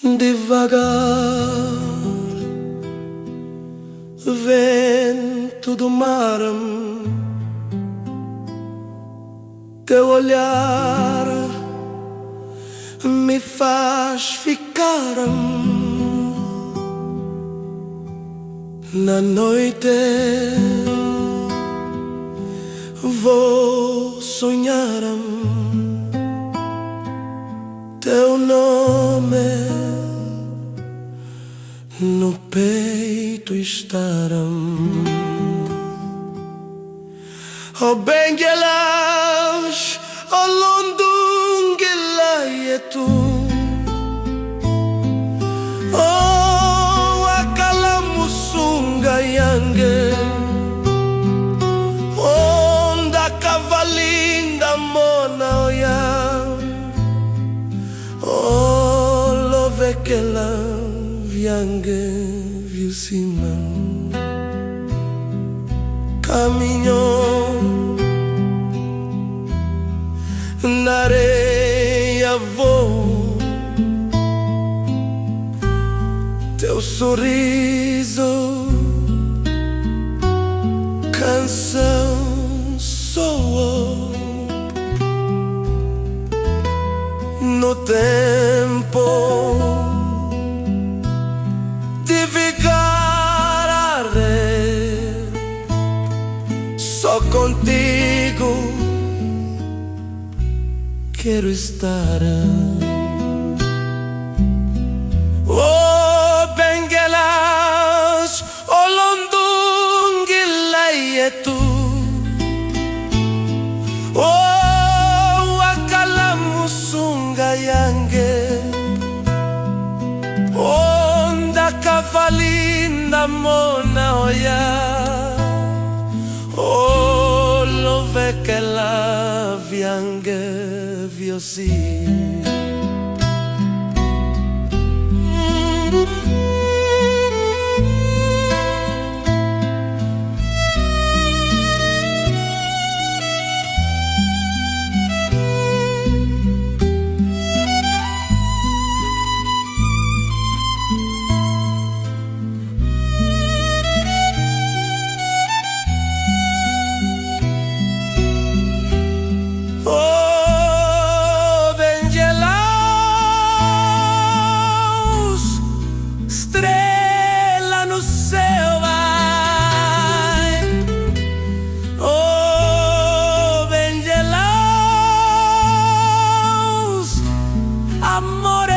Devagar, vento do mar, teu olhar me faz ficar na noite. Vou sonhar teu nome no peito estar. Oh Benguela, oh Lundungela e tu, oh Akalamusunga yange, onda cavalinda mona oya, oh lovekela viange viu cima, caminhou na areia, vou teu sorriso, canção soou no tempo de vigarare, só contigo quero estar. Oh Benguelas, oh Lundungela e tu, oh Akalamusunga yange, onda cavalinda mona oya, oh lovekela viange viosi. Amor